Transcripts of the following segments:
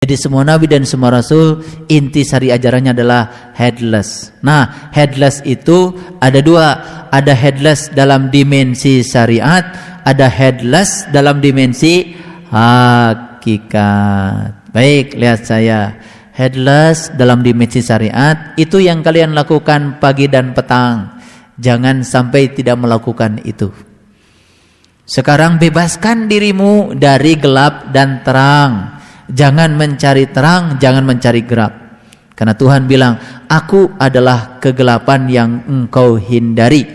Jadi semua nabi dan semua rasul inti sari ajarannya adalah headless. Nah, headless itu ada dua. Ada headless dalam dimensi syariat, ada headless dalam dimensi hakikat. Baik, lihat saya. Headless dalam dimensi syariat itu yang kalian lakukan pagi dan petang. Jangan sampai tidak melakukan itu. Sekarang bebaskan dirimu dari gelap dan terang. Jangan mencari terang, jangan mencari gelap. Karena Tuhan bilang, aku adalah kegelapan yang engkau hindari.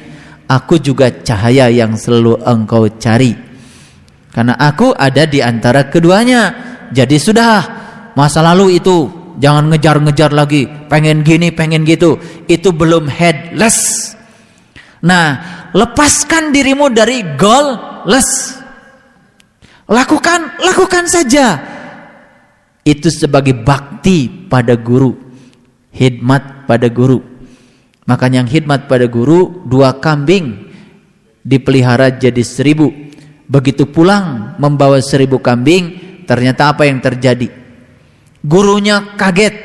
Aku juga cahaya yang selalu engkau cari. Karena aku ada di antara keduanya. Jadi sudah, masa lalu itu jangan ngejar-ngejar lagi, pengen gini, pengen gitu. Itu belum headless. Nah, lepaskan dirimu dari goalless. Lakukan saja. Itu sebagai bakti pada guru, khidmat pada guru. Makanya yang khidmat pada guru, 2 kambing dipelihara jadi 1000. Begitu pulang membawa 1000 kambing, ternyata apa yang terjadi? Gurunya kaget,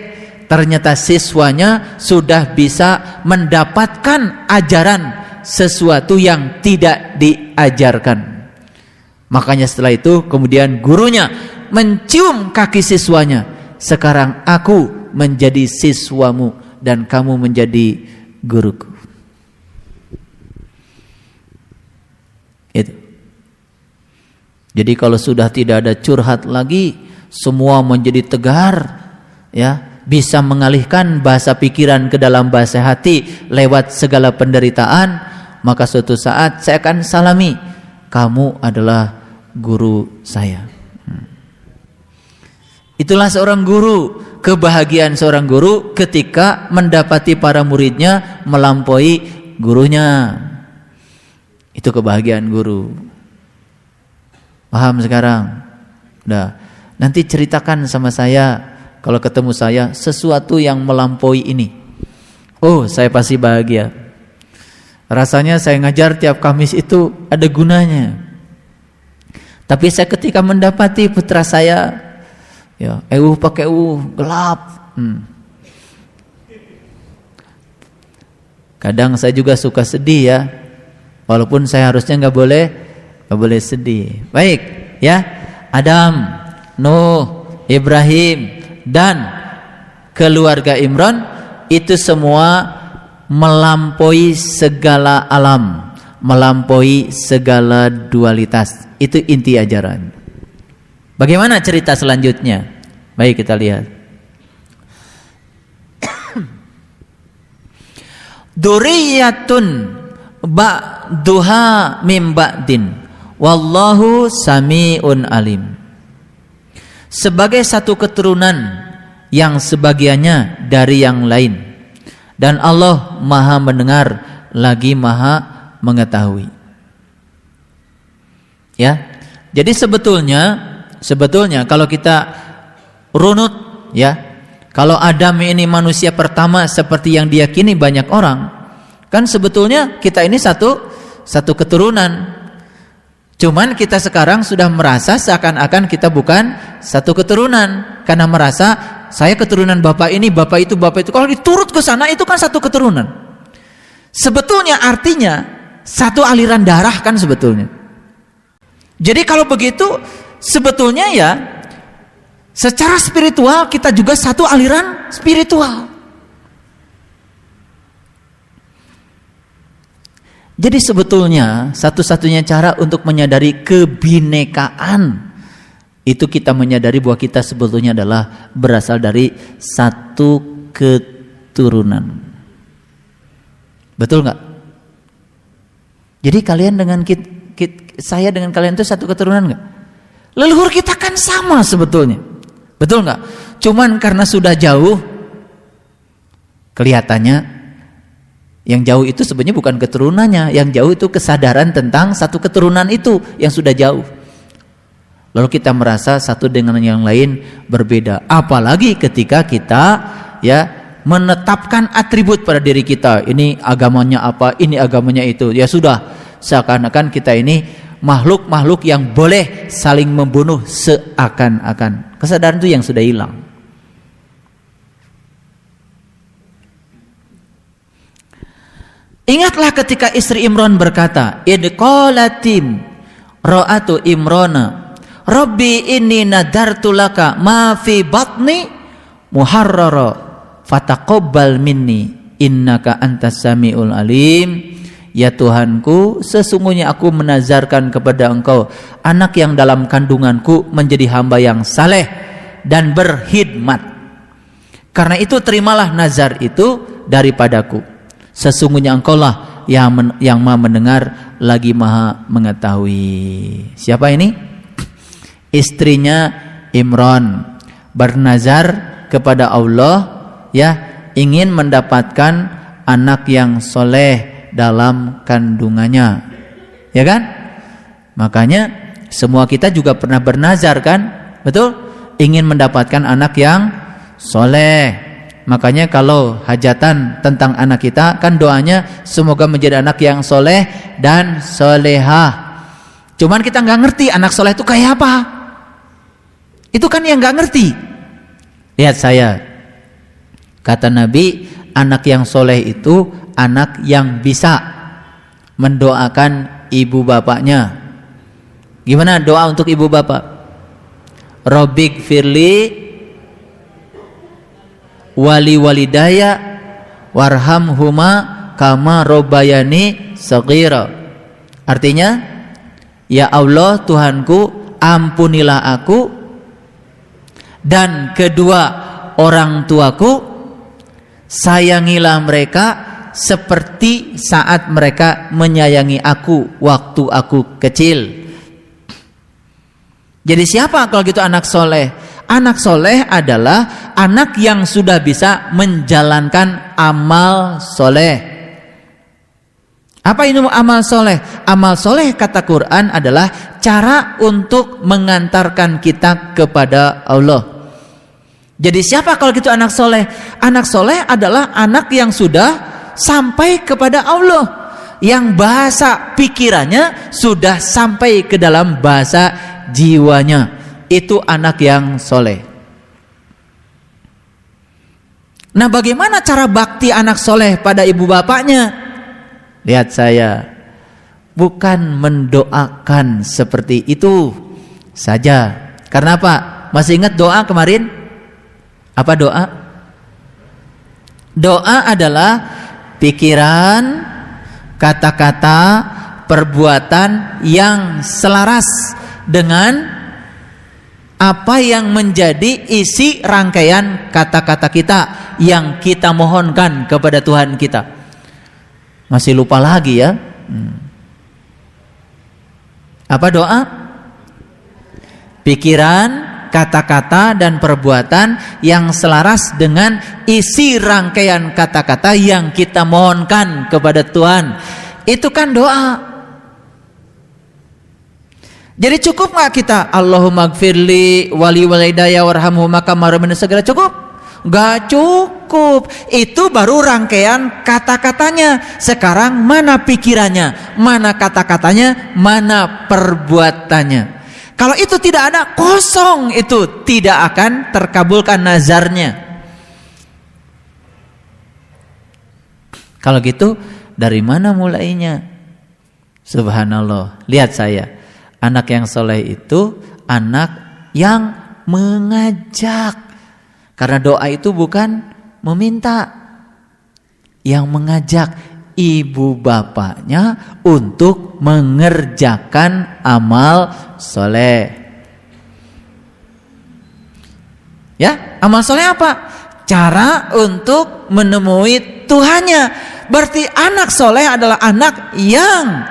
ternyata siswanya sudah bisa mendapatkan ajaran sesuatu yang tidak diajarkan. Makanya setelah itu kemudian gurunya mencium kaki siswanya. Sekarang aku menjadi siswamu dan kamu menjadi guruku. Itu. Jadi kalau sudah tidak ada curhat lagi, semua menjadi tegar, ya, bisa mengalihkan bahasa pikiran ke dalam bahasa hati lewat segala penderitaan, maka suatu saat saya akan salami, kamu adalah guru saya. Itulah seorang guru, kebahagiaan seorang guru ketika mendapati para muridnya melampaui gurunya. Itu kebahagiaan guru. Paham sekarang? Udah. Nanti ceritakan sama saya kalau ketemu saya sesuatu yang melampaui ini. Oh, saya pasti bahagia. Rasanya saya ngajar tiap Kamis itu ada gunanya. Tapi saya ketika mendapati putra saya, ya, pakai gelap. Kadang saya juga suka sedih ya. Walaupun saya harusnya nggak boleh sedih. Baik, ya. Adam, Nuh, Ibrahim dan keluarga Imran itu semua melampaui segala alam, melampaui segala dualitas. Itu inti ajaran. Bagaimana cerita selanjutnya? Baik, kita lihat. Duriyatun ba'duha mim ba'din wallahu sami'un alim. Sebagai satu keturunan yang sebagiannya dari yang lain, dan Allah Maha mendengar lagi Maha mengetahui. Ya. Jadi sebetulnya kalau kita runut, ya, kalau Adam ini manusia pertama seperti yang diyakini banyak orang, kan sebetulnya kita ini satu keturunan. Cuman kita sekarang sudah merasa seakan-akan kita bukan satu keturunan, karena merasa saya keturunan bapak ini, bapak itu. Kalau diturut ke sana itu kan satu keturunan. Sebetulnya artinya satu aliran darah kan sebetulnya. Jadi kalau begitu sebetulnya ya secara spiritual kita juga satu aliran spiritual. Jadi sebetulnya satu-satunya cara untuk menyadari kebinekaan itu kita menyadari bahwa kita sebetulnya adalah berasal dari satu keturunan. Betul nggak? Jadi kalian dengan saya dengan kalian itu satu keturunan nggak? Leluhur kita kan sama sebetulnya. Betul nggak? Cuman karena sudah jauh, kelihatannya yang jauh itu sebenarnya bukan keturunannya, yang jauh itu kesadaran tentang satu keturunan itu yang sudah jauh. Lalu kita merasa satu dengan yang lain berbeda. Apalagi ketika kita ya menetapkan atribut pada diri kita. Ini agamanya apa, ini agamanya itu. Ya sudah, seakan-akan kita ini makhluk-makhluk yang boleh saling membunuh seakan-akan. Kesadaran itu yang sudah hilang. Ingatlah ketika istri Imran berkata, idqalatim ra'atu Imrana Rabbi inni nadartu laka ma fi batni muharrara fataqabbal minni innaka antas samiul alim. Ya Tuhanku, sesungguhnya aku menazarkan kepada Engkau anak yang dalam kandunganku menjadi hamba yang saleh dan berkhidmat. Karena itu terimalah nazar itu daripadaku. Sesungguhnya Engkau lah yang Maha mendengar lagi Maha mengetahui. Siapa ini? Istrinya Imran bernazar kepada Allah, ya, ingin mendapatkan anak yang soleh dalam kandungannya, ya kan? Makanya semua kita juga pernah bernazar kan, betul? Ingin mendapatkan anak yang soleh. Makanya kalau hajatan tentang anak kita kan doanya semoga menjadi anak yang soleh dan solehah. Cuman kita nggak ngerti anak soleh itu kayak apa. Itu kan yang nggak ngerti. Lihat saya, kata Nabi, anak yang soleh itu anak yang bisa mendoakan ibu bapaknya. Gimana doa untuk ibu bapak? Robbik firli wali walidaya warhamhuma kama robbayani shaghira. Artinya, ya Allah Tuhanku, ampunilah aku dan kedua orang tuaku, sayangilah mereka seperti saat mereka menyayangi aku waktu aku kecil. Jadi siapa kalau gitu anak soleh? Anak soleh adalah anak yang sudah bisa menjalankan amal soleh. Apa itu amal soleh? Amal soleh kata Quran adalah cara untuk mengantarkan kita kepada Allah. Jadi siapa kalau gitu anak soleh? Anak soleh adalah anak yang sudah sampai kepada Allah, yang bahasa pikirannya sudah sampai ke dalam bahasa jiwanya. Itu anak yang soleh. Nah, bagaimana cara bakti anak soleh pada ibu bapaknya? Lihat saya, bukan mendoakan seperti itu saja. Karena apa? Masih ingat doa kemarin? Apa doa? Doa adalah pikiran, kata-kata, perbuatan yang selaras dengan apa yang menjadi isi rangkaian kata-kata kita yang kita mohonkan kepada Tuhan kita. Masih lupa lagi ya? Apa doa? Pikiran, kata-kata dan perbuatan yang selaras dengan isi rangkaian kata-kata yang kita mohonkan kepada Tuhan. Itu kan doa. Jadi cukup nggak kita Allahumma gfirli wali walidaya warhamhuma kama rabbayani shaghira? Cukup? Nggak cukup. Itu baru rangkaian kata-katanya. Sekarang mana pikirannya, mana kata-katanya, mana perbuatannya. Kalau itu tidak ada, kosong, itu tidak akan terkabulkan nazarnya. Kalau gitu dari mana mulainya? Subhanallah. Lihat saya, anak yang soleh itu anak yang mengajak. Karena doa itu bukan meminta, yang mengajak ibu bapaknya untuk mengerjakan amal soleh. Ya, amal soleh apa? Cara untuk menemui Tuhannya. Berarti anak soleh adalah anak yang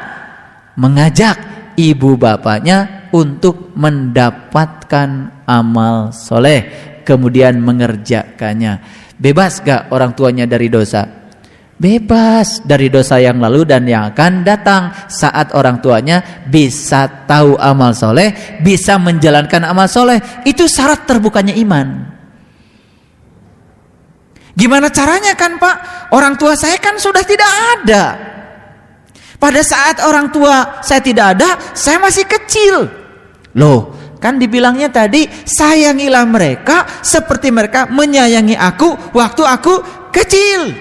mengajak ibu bapaknya untuk mendapatkan amal soleh, kemudian mengerjakannya. Bebas gak orang tuanya dari dosa? Bebas dari dosa yang lalu dan yang akan datang. Saat orang tuanya bisa tahu amal soleh, bisa menjalankan amal soleh, itu syarat terbukanya iman. Gimana caranya kan Pak? Orang tua saya kan sudah tidak ada. Pada saat orang tua saya tidak ada, saya masih kecil. Loh, kan dibilangnya tadi, sayangilah mereka seperti mereka menyayangi aku waktu aku kecil.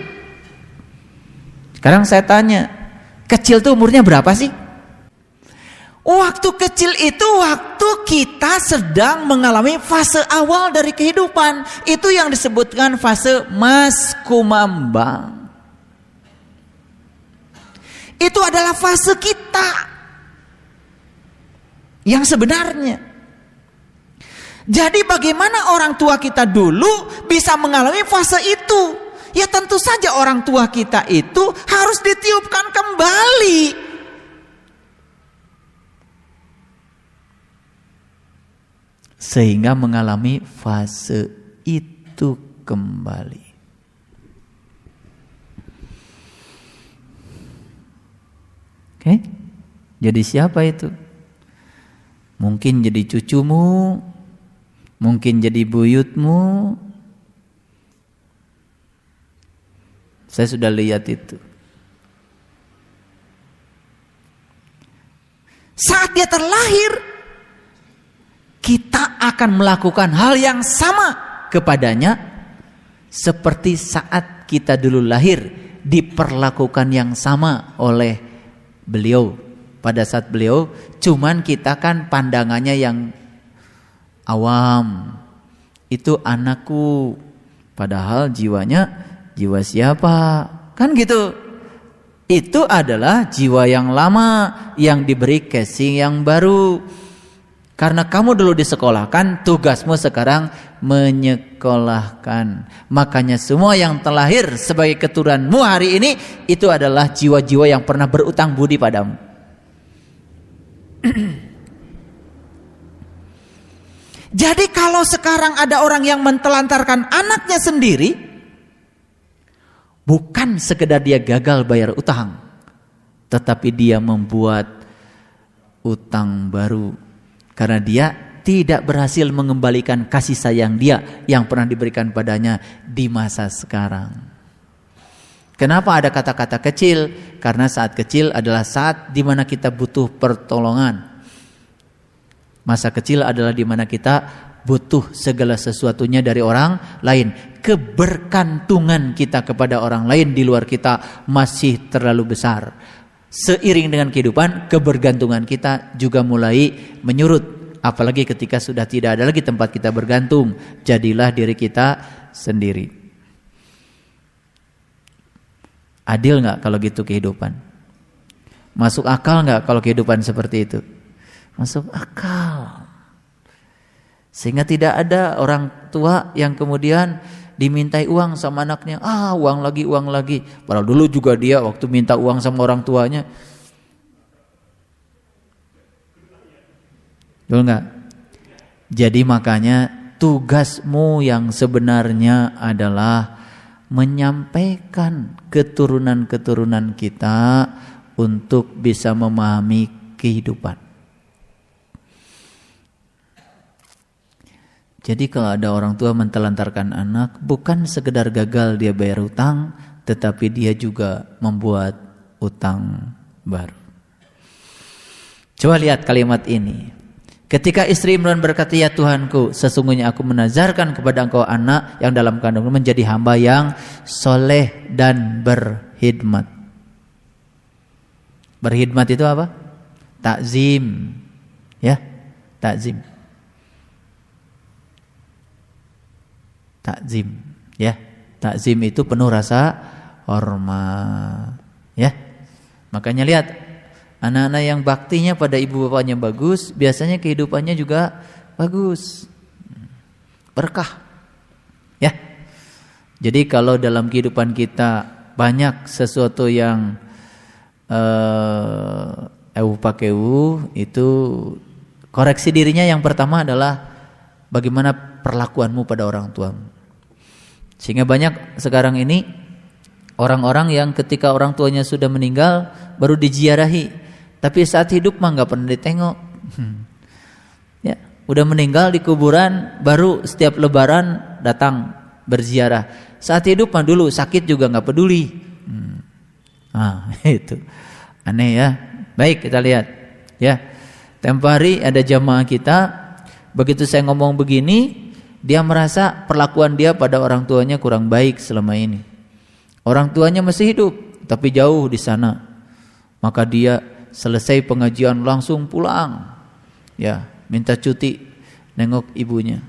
Sekarang saya tanya, kecil tuh umurnya berapa sih? Waktu kecil itu waktu kita sedang mengalami fase awal dari kehidupan. Itu yang disebutkan fase mas kumambang. Itu adalah fase kita yang sebenarnya. Jadi bagaimana orang tua kita dulu bisa mengalami fase itu? Ya tentu saja orang tua kita itu harus ditiupkan kembali. Sehingga mengalami fase itu kembali. Oke? Jadi siapa itu? Mungkin jadi cucumu, mungkin jadi buyutmu. Saya sudah lihat itu. Saat dia terlahir, kita akan melakukan hal yang sama kepadanya seperti saat kita dulu lahir diperlakukan yang sama oleh beliau pada saat beliau, cuman kita kan pandangannya yang awam. Itu anakku, padahal jiwanya jiwa siapa? Kan gitu. Itu adalah jiwa yang lama yang diberi casing yang baru. Karena kamu dulu disekolahkan, tugasmu sekarang menyekolahkan. Makanya semua yang terlahir sebagai keturunanmu hari ini, itu adalah jiwa-jiwa yang pernah berutang budi padamu. Jadi kalau sekarang ada orang yang mentelantarkan anaknya sendiri, bukan sekedar dia gagal bayar utang, tetapi dia membuat utang baru. Karena dia tidak berhasil mengembalikan kasih sayang dia yang pernah diberikan padanya di masa sekarang. Kenapa ada kata-kata kecil? Karena saat kecil adalah saat di mana kita butuh pertolongan. Masa kecil adalah di mana kita butuh segala sesuatunya dari orang lain. Kebergantungan kita kepada orang lain di luar kita masih terlalu besar. Seiring dengan kehidupan, kebergantungan kita juga mulai menyurut. Apalagi ketika sudah tidak ada lagi tempat kita bergantung, jadilah diri kita sendiri. Adil nggak kalau gitu kehidupan? Masuk akal nggak kalau kehidupan seperti itu? Masuk akal. Sehingga tidak ada orang tua yang kemudian dimintai uang sama anaknya, uang lagi. Padahal dulu juga dia waktu minta uang sama orang tuanya, betul nggak? Jadi makanya tugasmu yang sebenarnya adalah menyampaikan keturunan-keturunan kita untuk bisa memahami kehidupan. Jadi kalau ada orang tua mentelantarkan anak, bukan sekedar gagal dia bayar utang, tetapi dia juga membuat utang baru. Coba lihat kalimat ini. Ketika istri Imran berkata, ya Tuhanku, sesungguhnya aku menazarkan kepada engkau anak yang dalam kandungmu menjadi hamba yang soleh dan berkhidmat. Berkhidmat itu apa? Takzim. Ya, takzim. Takzim, ya. Takzim itu penuh rasa hormat, ya. Makanya lihat anak-anak yang baktinya pada ibu bapaknya bagus, biasanya kehidupannya juga bagus, berkah, ya. Jadi kalau dalam kehidupan kita banyak sesuatu yang itu koreksi dirinya. Yang pertama adalah bagaimana perlakuanmu pada orang tuamu. Sehingga banyak sekarang ini orang-orang yang ketika orang tuanya sudah meninggal baru diziarahi, tapi saat hidup mah nggak pernah ditengok. Ya, udah meninggal di kuburan baru setiap lebaran datang berziarah. Saat hidup mah dulu sakit juga nggak peduli. Itu Aneh ya. Baik, kita lihat ya. Tempo hari ada jamaah kita, begitu saya ngomong begini, dia merasa perlakuan dia pada orang tuanya kurang baik selama ini. Orang tuanya masih hidup tapi jauh di sana. Maka dia selesai pengajian langsung pulang. Ya, minta cuti nengok ibunya.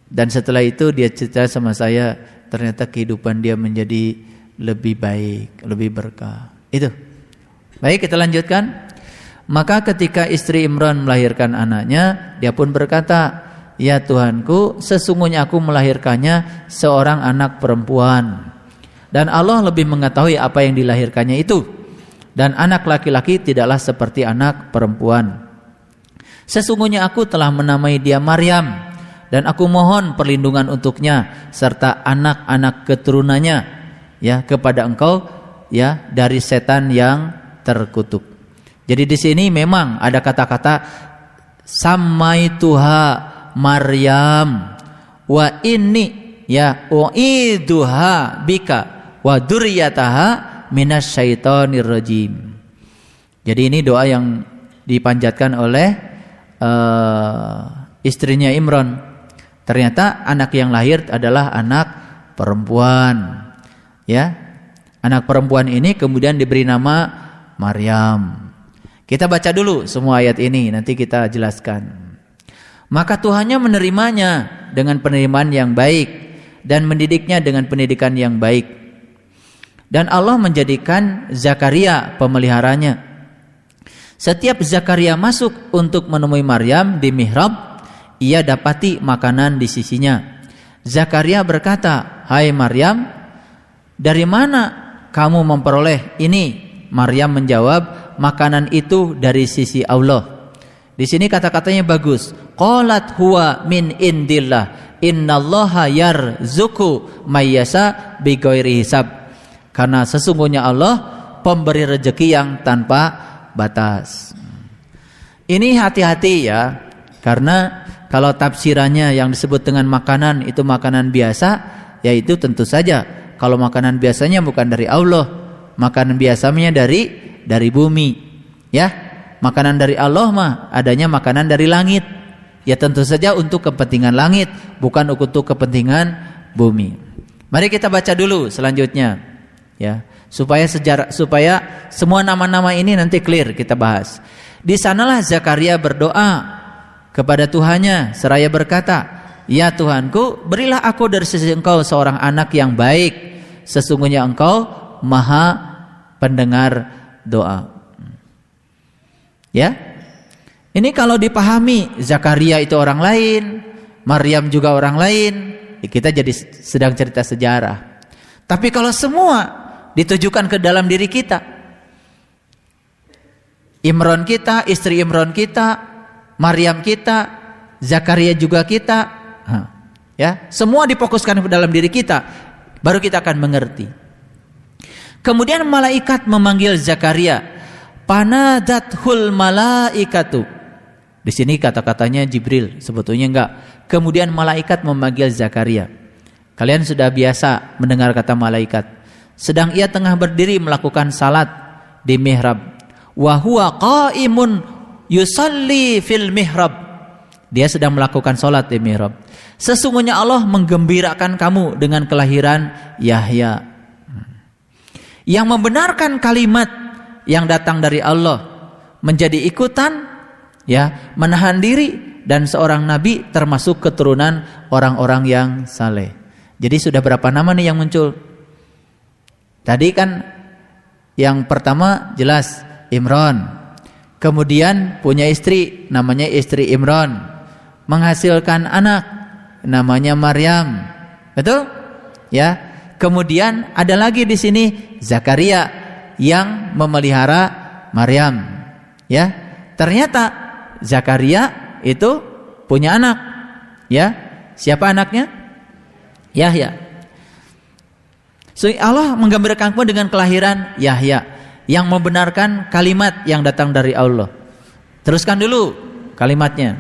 Dan setelah itu dia cerita sama saya, ternyata kehidupan dia menjadi lebih baik, lebih berkah. Itu. Baik, kita lanjutkan. Maka ketika istri Imran melahirkan anaknya, dia pun berkata, "Ya Tuhanku, sesungguhnya aku melahirkannya seorang anak perempuan. Dan Allah lebih mengetahui apa yang dilahirkannya itu. Dan anak laki-laki tidaklah seperti anak perempuan. Sesungguhnya aku telah menamai dia Maryam, dan aku mohon perlindungan untuknya serta anak-anak keturunannya ya kepada Engkau ya dari setan yang terkutuk." Jadi di sini memang ada kata-kata samaituha Maryam wa inni ya uiduha bika wa dzurriyyataha minasyaitonir rajim. Jadi ini doa yang dipanjatkan oleh istrinya Imran. Ternyata anak yang lahir adalah anak perempuan. Ya. Anak perempuan ini kemudian diberi nama Maryam. Kita baca dulu semua ayat ini, nanti kita jelaskan. Maka Tuhannya menerimanya dengan penerimaan yang baik dan mendidiknya dengan pendidikan yang baik. Dan Allah menjadikan Zakaria pemeliharanya. Setiap Zakaria masuk untuk menemui Maryam di mihrab, ia dapati makanan di sisinya. Zakaria berkata, "Hai Maryam, dari mana kamu memperoleh ini?" Maryam menjawab, "Makanan itu dari sisi Allah." Di sini kata-katanya bagus. Qalat huwa min indillah, innallaha yarzuqu may yasha bighairi hisab. Karena sesungguhnya Allah pemberi rezeki yang tanpa batas. Ini hati-hati ya, karena kalau tafsirannya yang disebut dengan makanan itu makanan biasa, yaitu tentu saja kalau makanan biasanya bukan dari Allah. Makanan biasanya dari bumi, ya. Makanan dari Allah mah adanya makanan dari langit. Ya tentu saja untuk kepentingan langit, bukan untuk kepentingan bumi. Mari kita baca dulu selanjutnya, ya. Supaya semua nama-nama ini nanti clear kita bahas. Di sanalah Zakaria berdoa kepada Tuhannya seraya berkata, "Ya Tuhanku, berilah aku dari sisi Engkau seorang anak yang baik. Sesungguhnya Engkau Maha pendengar doa." Ya. Ini kalau dipahami Zakaria itu orang lain, Maryam juga orang lain, ya kita jadi sedang cerita sejarah. Tapi kalau semua ditujukan ke dalam diri kita, Imran kita, istri Imran kita, Maryam kita, Zakaria juga kita, ya, semua difokuskan ke dalam diri kita, baru kita akan mengerti. Kemudian malaikat memanggil Zakaria, panadathul malaikatu. Di sini kata-katanya Jibril, sebetulnya enggak. Kemudian malaikat memanggil Zakaria. Kalian sudah biasa mendengar kata malaikat. Sedang ia tengah berdiri melakukan salat di mihrab. Wa huwa qaimun yusalli fil mihrab. Dia sedang melakukan salat di mihrab. Sesungguhnya Allah menggembirakan kamu dengan kelahiran Yahya, yang membenarkan kalimat yang datang dari Allah, menjadi ikutan, ya, menahan diri, dan seorang nabi termasuk keturunan orang-orang yang saleh. Jadi sudah berapa nama nih yang muncul? Tadi kan yang pertama jelas Imran, kemudian punya istri namanya istri Imran, menghasilkan anak namanya Maryam, betul? Ya. Kemudian ada lagi di sini Zakaria yang memelihara Maryam. Ya, ternyata Zakaria itu punya anak. Ya, siapa anaknya? Yahya. So, Allah menggambarkan kamu dengan kelahiran Yahya yang membenarkan kalimat yang datang dari Allah. Teruskan dulu kalimatnya.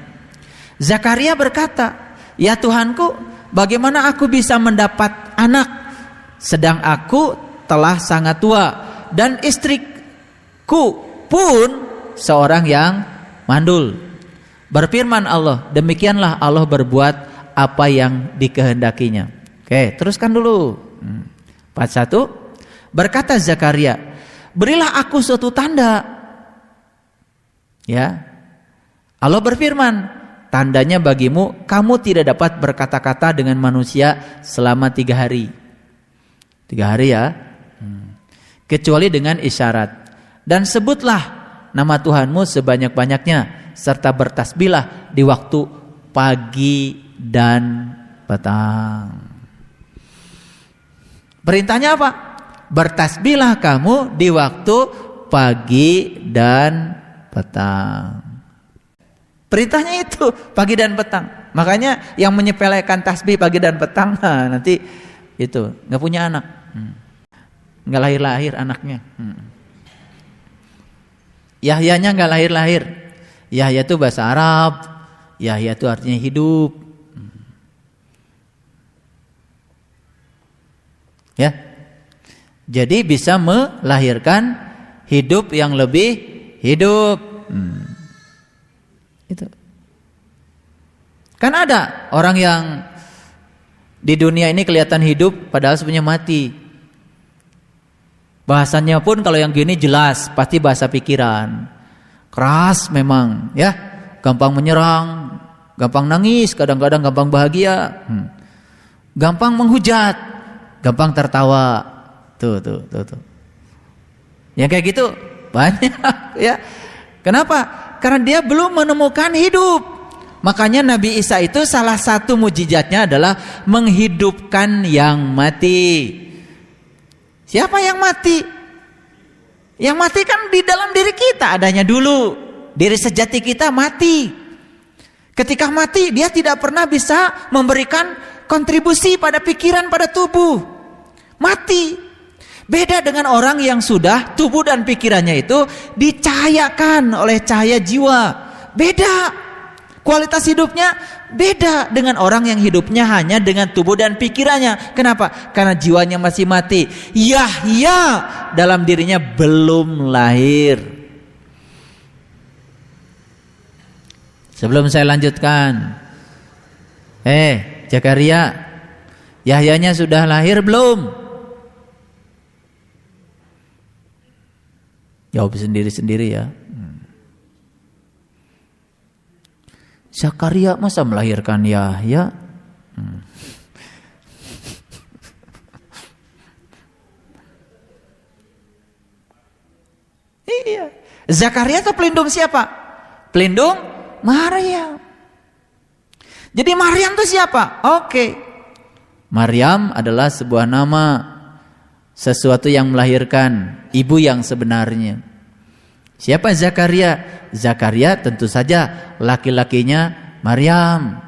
Zakaria berkata, "Ya Tuhanku, bagaimana aku bisa mendapat anak sedang aku telah sangat tua dan Ku pun seorang yang mandul. Berfirman Allah, demikianlah Allah berbuat apa yang dikehendakinya. Oke, teruskan dulu. 41. Berkata Zakaria, berilah aku suatu tanda. Ya. Allah berfirman, tandanya bagimu, kamu tidak dapat berkata-kata dengan manusia selama 3 hari. 3 hari ya. Kecuali dengan isyarat. Dan sebutlah nama Tuhanmu sebanyak-banyaknya, serta bertasbihlah di waktu pagi dan petang. Perintahnya apa? Bertasbihlah kamu di waktu pagi dan petang. Perintahnya itu pagi dan petang. Makanya yang menyepelekan tasbih pagi dan petang, nah, nanti itu nggak punya anak, nggak lahir-lahir anaknya. Yahyanya nggak lahir-lahir. Yahya itu bahasa Arab. Yahya itu artinya hidup. Ya, jadi bisa melahirkan hidup yang lebih hidup. Itu kan ada orang yang di dunia ini kelihatan hidup padahal sebenarnya mati. Bahasanya pun kalau yang gini jelas, pasti bahasa pikiran. Keras memang, ya, gampang menyerang, gampang nangis, kadang-kadang gampang bahagia, gampang menghujat, gampang tertawa. Tuh. Yang kayak gitu banyak, ya. Kenapa? Karena dia belum menemukan hidup. Makanya Nabi Isa itu salah satu mujizatnya adalah menghidupkan yang mati. Siapa yang mati? Yang mati kan di dalam diri kita adanya dulu. Diri sejati kita mati. Ketika mati, dia tidak pernah bisa memberikan kontribusi pada pikiran, pada tubuh. Mati. Beda dengan orang yang sudah tubuh dan pikirannya itu dicahayakan oleh cahaya jiwa. Beda. Kualitas hidupnya beda dengan orang yang hidupnya hanya dengan tubuh dan pikirannya. Kenapa? Karena jiwanya masih mati. Yahya dalam dirinya belum lahir. Sebelum saya lanjutkan, Zakaria, Yahyanya sudah lahir belum? Jawab sendiri-sendiri ya. Zakaria masa melahirkan Yahya? Iya. Zakaria itu pelindung siapa? Pelindung Maryam. Jadi Maryam itu siapa? Oke. Maryam adalah sebuah nama, sesuatu yang melahirkan, ibu yang sebenarnya. Siapa Zakaria? Zakaria tentu saja laki-lakinya Maryam.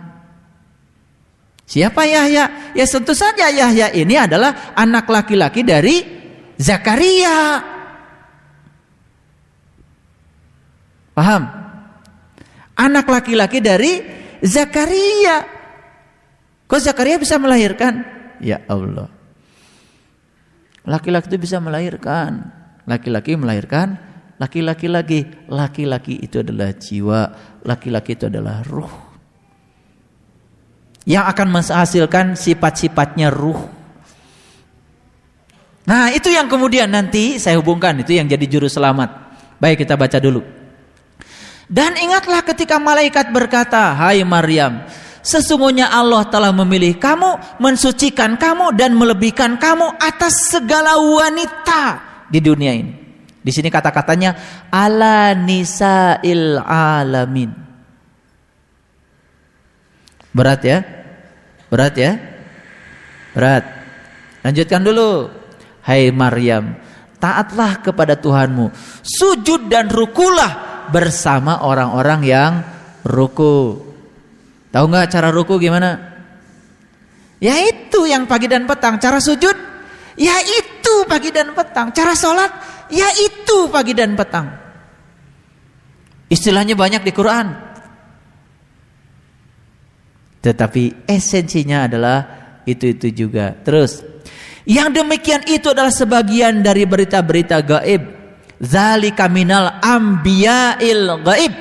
Siapa Yahya? Ya tentu saja Yahya ini adalah anak laki-laki dari Zakaria. Paham? Anak laki-laki dari Zakaria. Kok Zakaria bisa melahirkan? Ya Allah. Laki-laki itu bisa melahirkan. Laki-laki melahirkan laki-laki lagi. Laki-laki itu adalah jiwa, laki-laki itu adalah ruh yang akan menghasilkan sifat-sifatnya ruh. Nah, itu yang kemudian nanti saya hubungkan, itu yang jadi juru selamat. Baik, kita baca dulu. Dan ingatlah ketika malaikat berkata, hai Maryam, sesungguhnya Allah telah memilih kamu, mensucikan kamu dan melebihkan kamu atas segala wanita di dunia ini. Di sini kata-katanya ala nisa'il alamin. Berat ya? Berat ya? Berat. Lanjutkan dulu. Hai Maryam, taatlah kepada Tuhanmu, sujud dan rukulah bersama orang-orang yang ruku. Tahu nggak cara ruku gimana? Ya itu yang pagi dan petang. Cara sujud? Ya itu pagi dan petang. Cara sholat? Ya itu pagi dan petang. Istilahnya banyak di Quran, tetapi esensinya adalah itu juga. Terus, yang demikian itu adalah sebagian dari berita-berita gaib Zalika minal ambiya'il ghaib.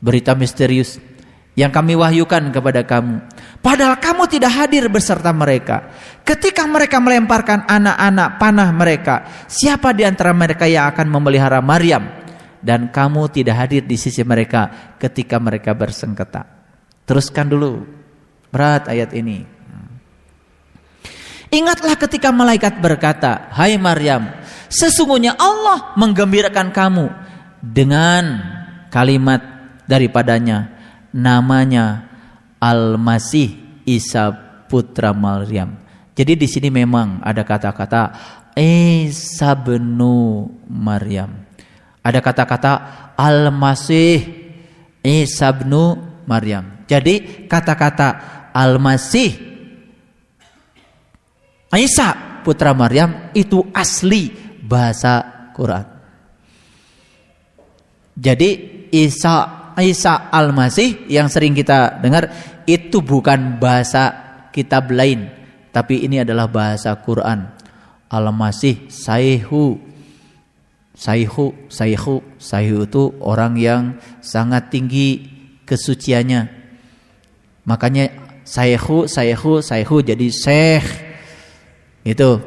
Berita misterius yang kami wahyukan kepada kamu. Padahal kamu tidak hadir beserta mereka. Ketika mereka melemparkan anak-anak panah mereka, siapa di antara mereka yang akan memelihara Maryam? Dan kamu tidak hadir di sisi mereka ketika mereka bersengketa. Teruskan dulu. Berat ayat ini. Ingatlah ketika malaikat berkata, hai Maryam, sesungguhnya Allah menggembirakan kamu dengan kalimat daripadanya, namanya Al-Masih Isa putra Maryam. Jadi di sini memang ada kata-kata Isa bin Maryam. Ada kata-kata Al-Masih Isa bin Maryam. Jadi kata-kata Al-Masih Isa putra Maryam itu asli bahasa Quran. Jadi Isa Al-Masih yang sering kita dengar itu bukan bahasa kitab lain, tapi ini adalah bahasa Quran. Al-Masih Sayhu itu orang yang sangat tinggi kesuciannya. Makanya Sayhu jadi Syekh. Itu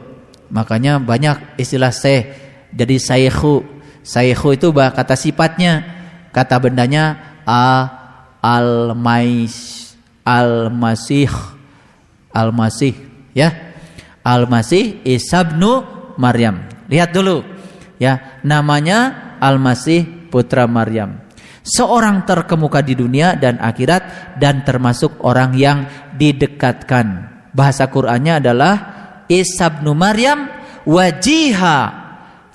makanya banyak istilah Syekh. Jadi Sayhu itu kata sifatnya, kata bendanya Al-Masih ya. Al-Masih Isa bin Maryam. Lihat dulu ya, namanya Al-Masih putra Maryam. Seorang terkemuka di dunia dan akhirat dan termasuk orang yang didekatkan. Bahasa Qur'annya adalah Isa bin Maryam wajiha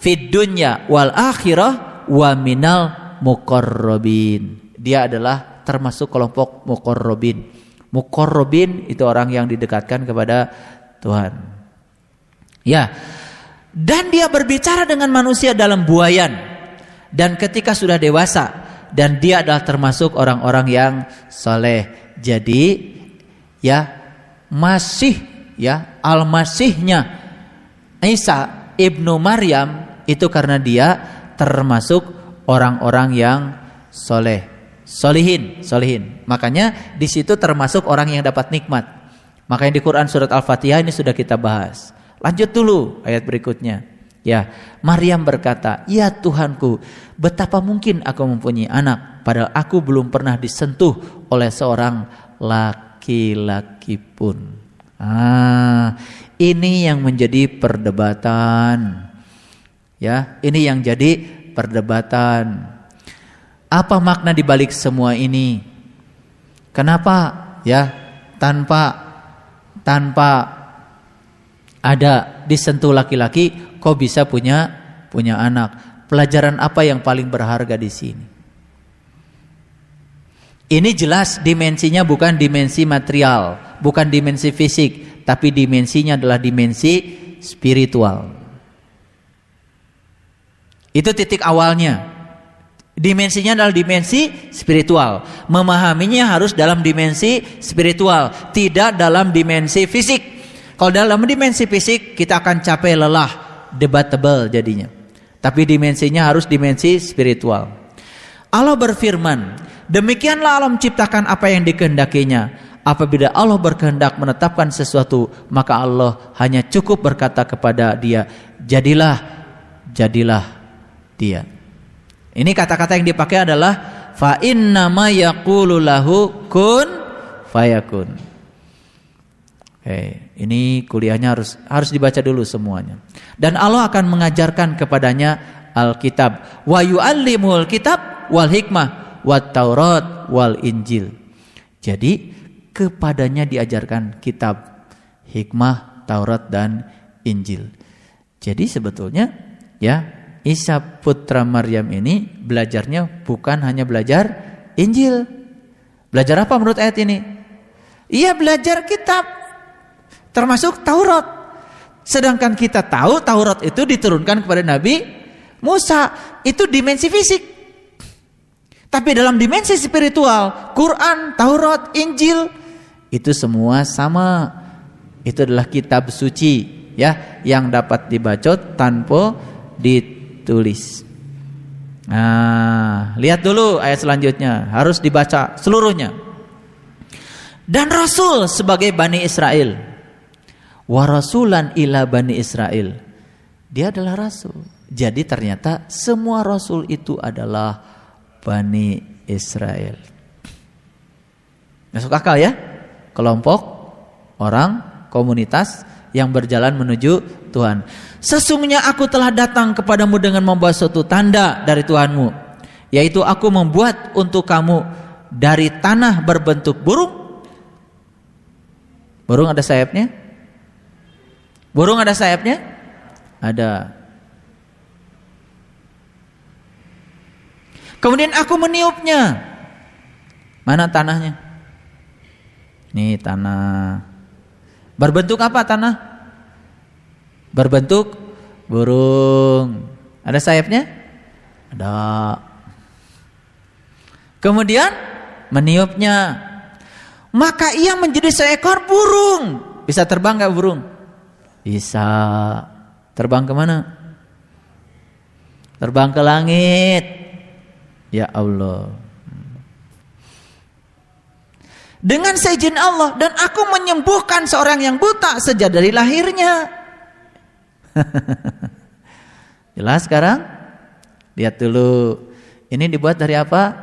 fid dunya wal akhirah wa minal muqarrabin. Dia adalah termasuk kelompok muqarrabin. Muqarrabin itu orang yang didekatkan kepada Tuhan. Ya. Dan dia berbicara dengan manusia dalam buayan. Dan ketika sudah dewasa, dan dia adalah termasuk orang-orang yang soleh. Jadi ya masih ya Al-Masihnya Isa ibnu Maryam itu karena dia termasuk orang-orang yang solihin. Makanya di situ termasuk orang yang dapat nikmat. Makanya di Quran surat Al-Fatihah ini sudah kita bahas. Lanjut dulu ayat berikutnya. Ya, Maryam berkata, "Ya Tuhanku, betapa mungkin aku mempunyai anak padahal aku belum pernah disentuh oleh seorang laki-laki pun." Ini yang menjadi perdebatan. Ya, ini yang jadi perdebatan. Apa makna dibalik semua ini? Kenapa ya tanpa ada disentuh laki-laki kok bisa punya anak? Pelajaran apa yang paling berharga di sini? Ini jelas dimensinya bukan dimensi material, bukan dimensi fisik, tapi dimensinya adalah dimensi spiritual. Itu titik awalnya. Dimensinya adalah dimensi spiritual. Memahaminya harus dalam dimensi spiritual, tidak dalam dimensi fisik. Kalau dalam dimensi fisik kita akan capek lelah, debatable jadinya. Tapi dimensinya harus dimensi spiritual. Allah berfirman, demikianlah Allah menciptakan apa yang dikehendakinya. Apabila Allah berkehendak menetapkan sesuatu, maka Allah hanya cukup berkata kepada dia, jadilah dia. Ini kata-kata yang dipakai adalah fa inna ma yaqulu lahu kun fayakun. Ini kuliahnya harus dibaca dulu semuanya. Dan Allah akan mengajarkan kepadanya Alkitab, wa yu'allimul kitab wal hikmah wat Taurat wal Injil. Jadi kepadanya diajarkan kitab, hikmah, Taurat dan Injil. Jadi sebetulnya ya Isa putra Maryam ini belajarnya bukan hanya belajar Injil. Belajar apa menurut ayat ini? Ia belajar kitab, termasuk Taurat. Sedangkan kita tahu Taurat itu diturunkan kepada Nabi Musa. Itu dimensi fisik. Tapi dalam dimensi spiritual, Quran, Taurat, Injil itu semua sama. Itu adalah kitab suci ya, yang dapat dibacot tanpa ditulis. Nah, lihat dulu ayat selanjutnya, harus dibaca seluruhnya. Dan rasul sebagai Bani Israel, wa rasulan ila Bani Israel, dia adalah rasul. Jadi ternyata semua rasul itu adalah Bani Israel. Masuk akal ya? Kelompok orang, komunitas yang berjalan menuju Tuhan. Sesungguhnya aku telah datang kepadamu dengan membawa suatu tanda dari Tuhanmu, yaitu aku membuat untuk kamu dari tanah berbentuk burung. Burung ada sayapnya? Burung ada sayapnya? Ada. Kemudian aku meniupnya. Mana tanahnya? Ini tanah. Berbentuk apa tanah? Berbentuk burung. Ada sayapnya? Ada. Kemudian meniupnya. Maka ia menjadi seekor burung. Bisa terbang gak burung? Bisa. Terbang kemana? Terbang ke langit. Ya Allah. Dengan seizin Allah, dan aku menyembuhkan seorang yang buta sejak dari lahirnya. Jelas sekarang? Lihat dulu. Ini dibuat dari apa?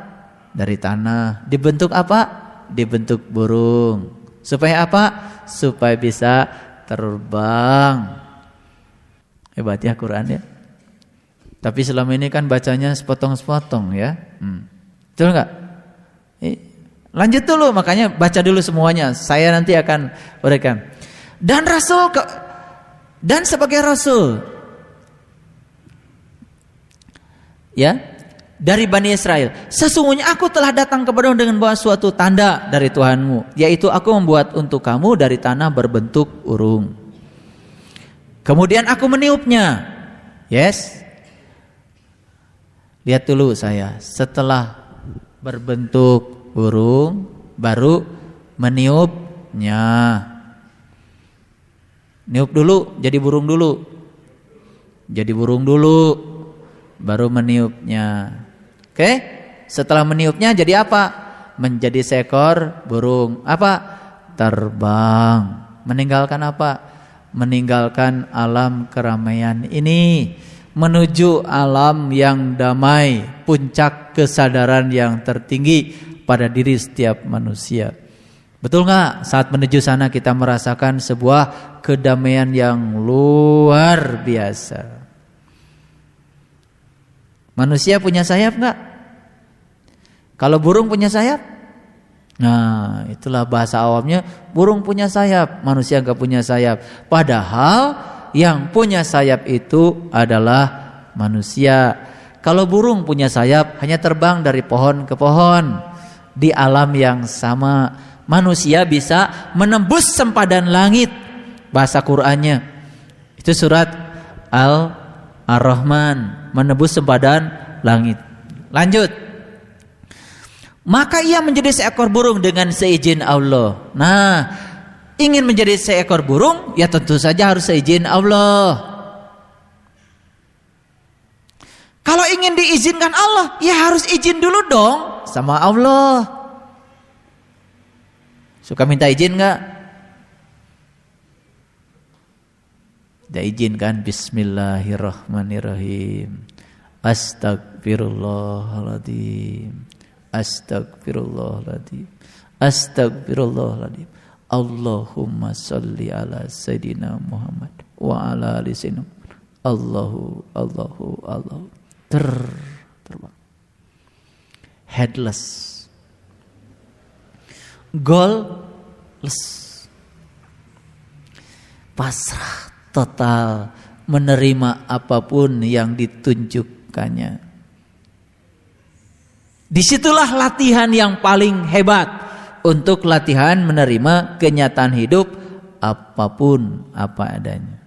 Dari tanah. Dibentuk apa? Dibentuk burung. Supaya apa? Supaya bisa terbang. Hebat ya Quran ya. Tapi selama ini kan bacanya sepotong-sepotong ya. Betul nggak? Lanjut dulu, makanya baca dulu semuanya. Saya nanti akan berikan. Dan dan sebagai rasul, ya, dari Bani Israel. Sesungguhnya aku telah datang kepadamu dengan bawa suatu tanda dari Tuhanmu, yaitu aku membuat untuk kamu dari tanah berbentuk burung. Kemudian aku meniupnya. Yes. Lihat dulu saya. Setelah berbentuk burung, baru meniupnya. Niup dulu, jadi burung dulu. Jadi burung dulu, baru meniupnya. Oke? Setelah meniupnya jadi apa? Menjadi seekor burung. Apa? Terbang. Meninggalkan apa? Meninggalkan alam keramaian ini, menuju alam yang damai, puncak kesadaran yang tertinggi pada diri setiap manusia. Betul nggak? Saat menuju sana kita merasakan sebuah kedamaian yang luar biasa. Manusia punya sayap nggak? Kalau burung punya sayap? Nah, itulah bahasa awamnya, burung punya sayap, manusia nggak punya sayap. Padahal yang punya sayap itu adalah manusia. Kalau burung punya sayap, hanya terbang dari pohon ke pohon. Di alam yang sama, manusia bisa menembus sempadan langit. Bahasa Qur'annya itu surat Ar-Rahman, menembus sempadan langit. Lanjut. Maka ia menjadi seekor burung dengan seizin Allah. Nah, ingin menjadi seekor burung, ya tentu saja harus seizin Allah. Kalau ingin diizinkan Allah, ya harus izin dulu dong sama Allah. Suka minta izin nggak? Tidak izin kan? Bismillahirrahmanirrahim. Astagfirullahaladzim. Astagfirullahaladzim. Astagfirullahaladzim. Allahumma salli ala Sayyidina Muhammad wa ala ali Sayyidina Allahu terbang. Headless, goalless, pasrah total, menerima apapun yang ditunjukkannya. Disitulah latihan yang paling hebat untuk latihan menerima kenyataan hidup apapun apa adanya.